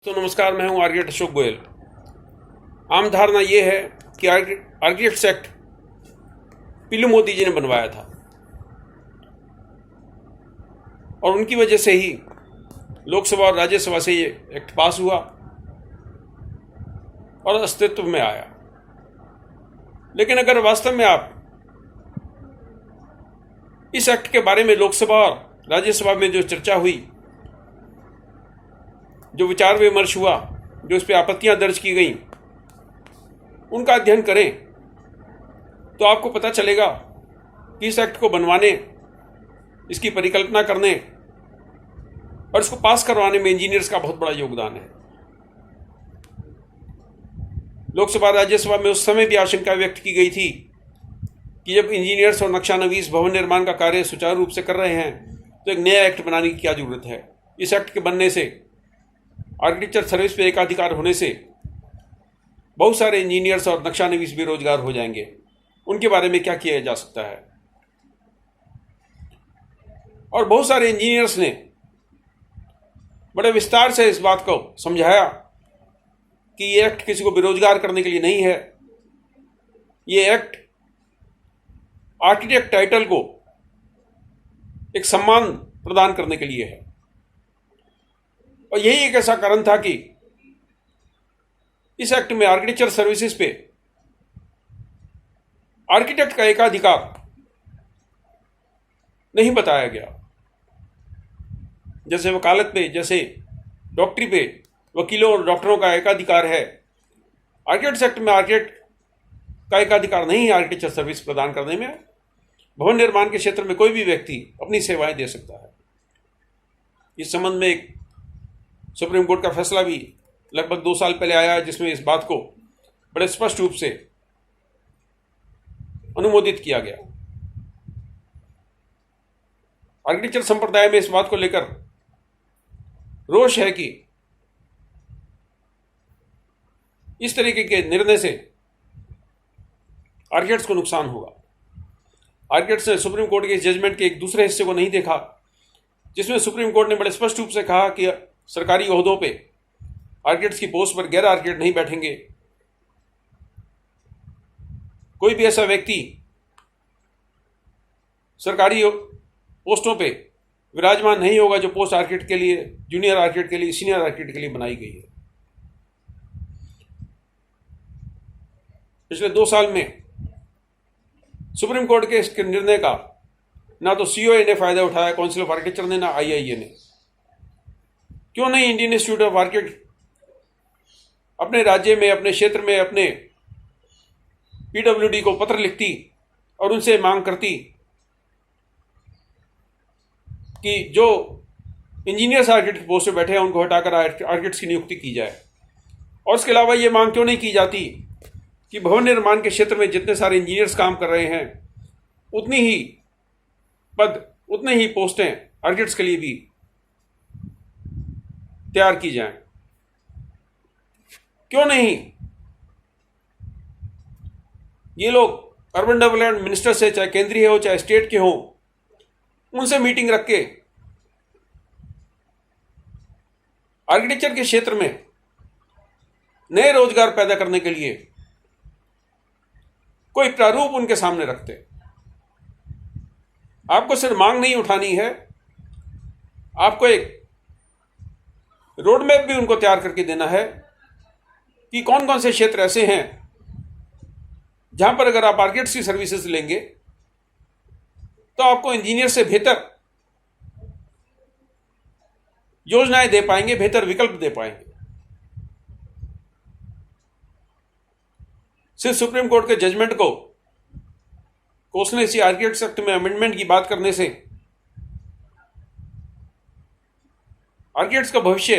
तो नमस्कार, मैं हूं आर्किटेक्ट अशोक गोयल। आम धारणा ये है कि आर्किटेक्ट्स एक्ट पीलू मोदी जी ने बनवाया था और उनकी वजह से ही लोकसभा और राज्यसभा से ये एक्ट पास हुआ और अस्तित्व में आया। लेकिन अगर वास्तव में आप इस एक्ट के बारे में लोकसभा और राज्यसभा में जो चर्चा हुई, जो विचार विमर्श हुआ, जो इस पर आपत्तियां दर्ज की गई, उनका अध्ययन करें तो आपको पता चलेगा कि इस एक्ट को बनवाने, इसकी परिकल्पना करने और इसको पास करवाने में इंजीनियर्स का बहुत बड़ा योगदान है। लोकसभा राज्यसभा में उस समय भी आशंका व्यक्त की गई थी कि जब इंजीनियर्स और नक्शानवीस भवन निर्माण का कार्य सुचारू रूप से कर रहे हैं तो एक नया एक्ट बनाने की क्या जरूरत है। इस एक्ट के बनने से, आर्किटेक्चर सर्विस पे एकाधिकार होने से बहुत सारे इंजीनियर्स और नक्शानवीस बेरोजगार हो जाएंगे। उनके बारे में क्या किया जा सकता है। और बहुत सारे इंजीनियर्स ने बड़े विस्तार से इस बात को समझाया कि ये एक्ट किसी को बेरोजगार करने के लिए नहीं है। ये एक्ट आर्किटेक्ट टाइटल को एक सम्मान प्रदान करने के लिए है। और यही एक ऐसा कारण था कि इस एक्ट में आर्किटेक्चर सर्विसेज पे आर्किटेक्ट का एकाधिकार नहीं बताया गया। जैसे वकालत पे, जैसे डॉक्टरी पे वकीलों और डॉक्टरों का एकाधिकार है, आर्किटेक्ट्स एक्ट में आर्किटेक्ट का एकाधिकार नहीं है आर्किटेक्चर सर्विस प्रदान करने में। भवन निर्माण के क्षेत्र में कोई भी व्यक्ति अपनी सेवाएं दे सकता है। इस संबंध में एक सुप्रीम कोर्ट का फैसला भी लगभग 2 साल पहले आया है, जिसमें इस बात को बड़े स्पष्ट रूप से अनुमोदित किया गया। आर्किटेक्चर संप्रदाय में इस बात को लेकर रोष है कि इस तरीके के निर्णय से आर्किटेक्ट्स को नुकसान होगा। आर्किटेक्ट्स ने सुप्रीम कोर्ट के जजमेंट के एक दूसरे हिस्से को नहीं देखा, जिसमें सुप्रीम कोर्ट ने बड़े स्पष्ट रूप से कहा कि सरकारी ओहदों पे आर्किटेक्ट्स की पोस्ट पर गैर आर्किटेक्ट नहीं बैठेंगे। कोई भी ऐसा व्यक्ति सरकारी पोस्टों पे विराजमान नहीं होगा जो पोस्ट आर्किटेक्ट के लिए, जूनियर आर्किटेक्ट के लिए, सीनियर आर्किटेक्ट के लिए बनाई गई है। पिछले 2 साल में सुप्रीम कोर्ट के इस निर्णय का ना तो सीओए ने फायदा उठाया, काउंसिल ऑफ आर्किटेक्चर ने, ना आईआईए ने। क्यों नहीं इंडियन इंस्टीट्यूट ऑफ आर्किटेक्ट अपने राज्य में, अपने क्षेत्र में, अपने पीडब्ल्यूडी को पत्र लिखती और उनसे मांग करती कि जो इंजीनियर्स आर्किटेक्ट पोस्ट पे बैठे हैं उनको हटाकर आर्किटेक्ट्स की नियुक्ति की जाए। और इसके अलावा ये मांग क्यों नहीं की जाती कि भवन निर्माण के क्षेत्र में जितने सारे इंजीनियर्स काम कर रहे हैं उतनी ही पद, उतने ही पोस्टें आर्किटेक्ट्स के लिए भी तैयार की जाएं। क्यों नहीं ये लोग अर्बन डेवलपमेंट मिनिस्टर से, चाहे केंद्रीय हो चाहे स्टेट के हो, उनसे मीटिंग रख के आर्किटेक्चर के क्षेत्र में नए रोजगार पैदा करने के लिए कोई प्रारूप उनके सामने रखते। आपको सिर्फ मांग नहीं उठानी है, आपको एक रोड मैप भी उनको तैयार करके देना है कि कौन कौन से क्षेत्र ऐसे हैं जहां पर अगर आप आर्किटेक्ट्स की सर्विसेज लेंगे तो आपको इंजीनियर से बेहतर योजनाएं दे पाएंगे, बेहतर विकल्प दे पाएंगे। सिर्फ सुप्रीम कोर्ट के जजमेंट को कोसने से, आर्किटेक्ट्स एक्ट में अमेंडमेंट की बात करने से आर्किटेक्ट्स का भविष्य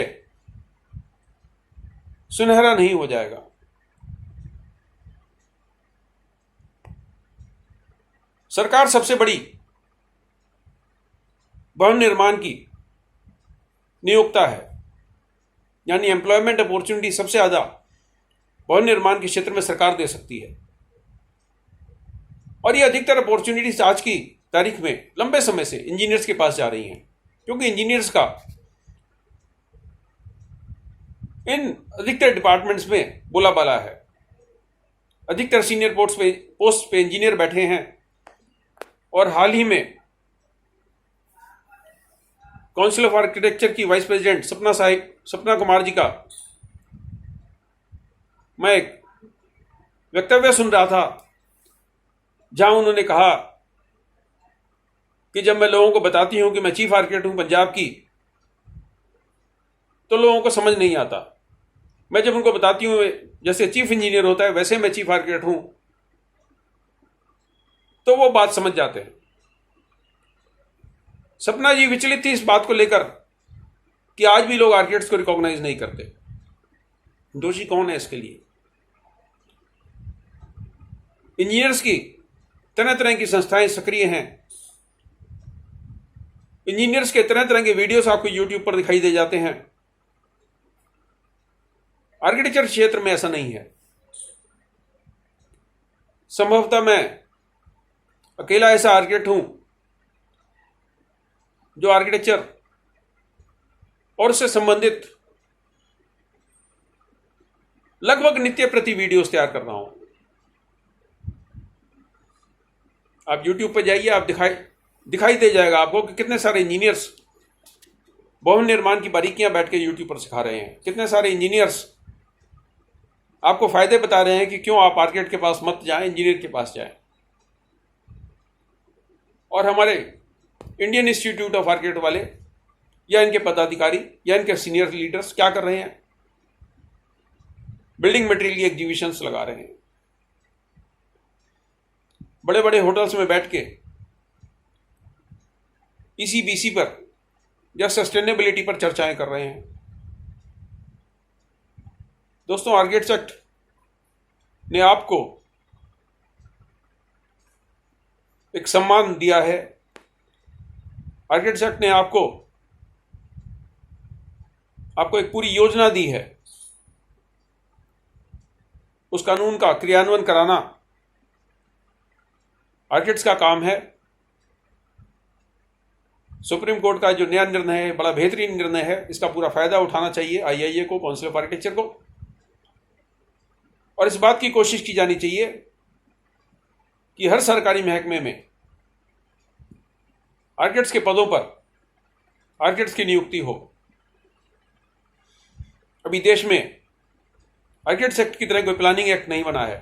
सुनहरा नहीं हो जाएगा। सरकार सबसे बड़ी भवन निर्माण की नियोक्ता है, यानी एम्प्लॉयमेंट अपॉर्चुनिटी सबसे ज्यादा भवन निर्माण के क्षेत्र में सरकार दे सकती है। और ये अधिकतर अपॉर्चुनिटीज आज की तारीख में लंबे समय से इंजीनियर्स के पास जा रही हैं, क्योंकि इंजीनियर्स का इन अधिकतर डिपार्टमेंट्स में बोला बाला है। अधिकतर सीनियर पोस्ट पे इंजीनियर बैठे हैं। और हाल ही में काउंसिल ऑफ आर्किटेक्चर की वाइस प्रेसिडेंट सपना कुमार जी का मैं एक वक्तव्य सुन रहा था, जहां उन्होंने कहा कि जब मैं लोगों को बताती हूं कि मैं चीफ आर्किटेक्ट हूं पंजाब की, तो लोगों को समझ नहीं आता। मैं जब उनको बताती हूं जैसे चीफ इंजीनियर होता है वैसे मैं चीफ आर्किटेक्ट हूं, तो वो बात समझ जाते हैं। सपना जी विचलित थी इस बात को लेकर कि आज भी लोग आर्किटेक्ट्स को रिकॉग्नाइज नहीं करते। दोषी कौन है इसके लिए? इंजीनियर्स की तरह तरह की संस्थाएं सक्रिय हैं। इंजीनियर्स के तरह तरह के वीडियोस आपको यूट्यूब पर दिखाई दे जाते हैं। आर्किटेक्चर क्षेत्र में ऐसा नहीं है। संभवतः मैं अकेला ऐसा आर्किटेक्ट हूं जो आर्किटेक्चर और उससे संबंधित लगभग नित्य प्रति वीडियोस तैयार कर रहा हूं। आप YouTube पर जाइए, आप दिखाई दे जाएगा आपको कि कितने सारे इंजीनियर्स भवन निर्माण की बारीकियां बैठ के YouTube पर सिखा रहे हैं। कितने सारे इंजीनियर्स आपको फायदे बता रहे हैं कि क्यों आप आर्किटेक्ट के पास मत जाएं, इंजीनियर के पास जाएं। और हमारे इंडियन इंस्टीट्यूट ऑफ आर्किटेक्ट वाले या इनके पदाधिकारी या इनके सीनियर लीडर्स क्या कर रहे हैं? बिल्डिंग मटेरियल की एग्जीबिशंस लगा रहे हैं। बड़े बड़े होटल्स में बैठ के ECBC पर या सस्टेनेबिलिटी पर चर्चाएं कर रहे हैं। दोस्तों, आर्किटेक्ट्स एक्ट ने आपको एक सम्मान दिया है। आर्किटेक्ट्स एक्ट ने आपको एक पूरी योजना दी है। उस कानून का क्रियान्वयन कराना आर्किटेक्ट्स का काम है। सुप्रीम कोर्ट का जो नया निर्णय है, बड़ा बेहतरीन निर्णय है। इसका पूरा फायदा उठाना चाहिए IIA को, काउंसिल ऑफ आर्किटेक्चर को। और इस बात की कोशिश की जानी चाहिए कि हर सरकारी महकमे में आर्किटेक्ट्स के पदों पर आर्किटेक्ट्स की नियुक्ति हो। अभी देश में आर्किटेक्ट्स एक्ट की तरह कोई प्लानिंग एक्ट नहीं बना है।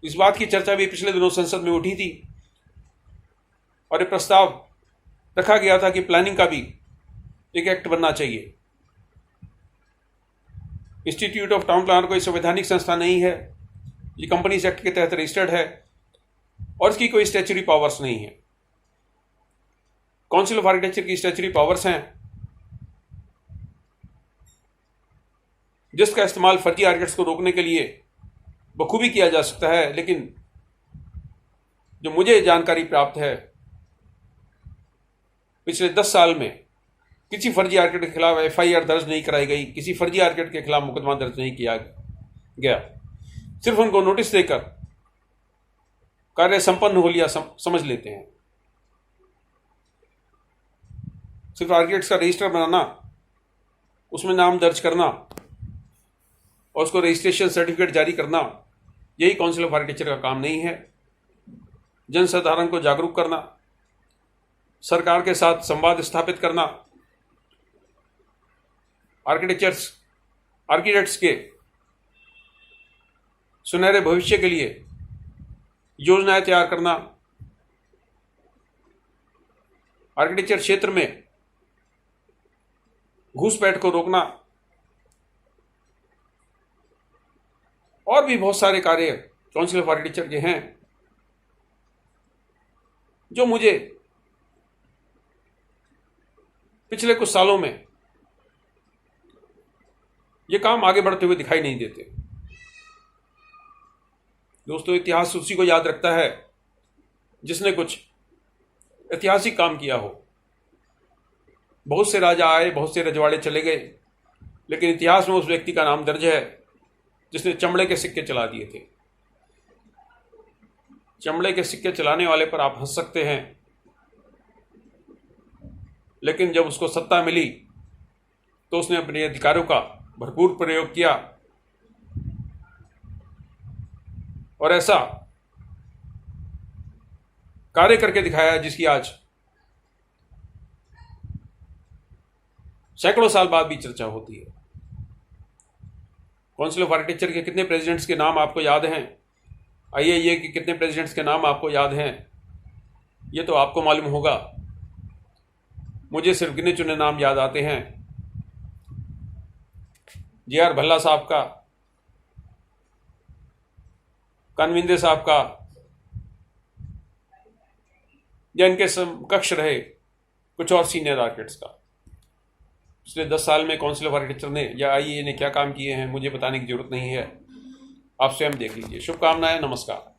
इस बात की चर्चा भी पिछले दिनों संसद में उठी थी और ये प्रस्ताव रखा गया था कि प्लानिंग का भी एक एक्ट बनना चाहिए। इंस्टीट्यूट ऑफ टाउन प्लानर कोई संवैधानिक संस्था नहीं है। ये कंपनीज एक्ट के तहत रजिस्टर्ड है और इसकी कोई स्टैच्यूटरी पावर्स नहीं है। काउंसिल ऑफ आर्किटेक्चर की स्टैच्यूटरी पावर्स हैं, जिसका इस्तेमाल फर्जी आर्किटेक्ट्स को रोकने के लिए बखूबी किया जा सकता है। लेकिन जो मुझे जानकारी प्राप्त है, पिछले 10 साल में किसी फर्जी आर्किटेक्ट के खिलाफ FIR दर्ज नहीं कराई गई, किसी फर्जी आर्किटेक्ट के खिलाफ मुकदमा दर्ज नहीं किया गया। सिर्फ उनको नोटिस देकर कार्य संपन्न हो लिया समझ लेते हैं। सिर्फ आर्किटेक्ट्स का रजिस्टर बनाना, उसमें नाम दर्ज करना और उसको रजिस्ट्रेशन सर्टिफिकेट जारी करना, यही काउंसिल ऑफ आर्किटेक्चर का काम नहीं है। जनसाधारण को जागरूक करना, सरकार के साथ संवाद स्थापित करना, आर्किटेक्ट्स के सुनहरे भविष्य के लिए योजनाएं तैयार करना, आर्किटेक्चर क्षेत्र में घूसपैठ को रोकना और भी बहुत सारे कार्य काउंसिल ऑफ आर्किटेक्चर के हैं जो मुझे पिछले कुछ सालों में ये काम आगे बढ़ते हुए दिखाई नहीं देते। दोस्तों, इतिहास उसी को याद रखता है जिसने कुछ ऐतिहासिक काम किया हो। बहुत से राजा आए, बहुत से रजवाड़े चले गए, लेकिन इतिहास में उस व्यक्ति का नाम दर्ज है जिसने चमड़े के सिक्के चला दिए थे। चमड़े के सिक्के चलाने वाले पर आप हंस सकते हैं, लेकिन जब उसको सत्ता मिली तो उसने अपने अधिकारों का भरपूर प्रयोग किया और ऐसा कार्य करके दिखाया जिसकी आज सैकड़ों साल बाद भी चर्चा होती है। काउंसिल ऑफ आर्किटेक्चर के कितने प्रेसिडेंट्स के नाम आपको याद हैं? IAEA के कितने प्रेसिडेंट्स के नाम आपको याद हैं? ये तो आपको मालूम होगा। मुझे सिर्फ गिने चुने नाम याद आते हैं। JR भल्ला साहब का, कानविंदे साहब का, या इनके समकक्ष रहे कुछ और सीनियर आर्किटेक्ट्स का। पिछले 10 साल में काउंसिल ऑफ आर्किटेक्चर ने या IAEA ने क्या काम किए हैं मुझे बताने की जरूरत नहीं है, आप स्वयं देख लीजिए। शुभकामनाएं, नमस्कार।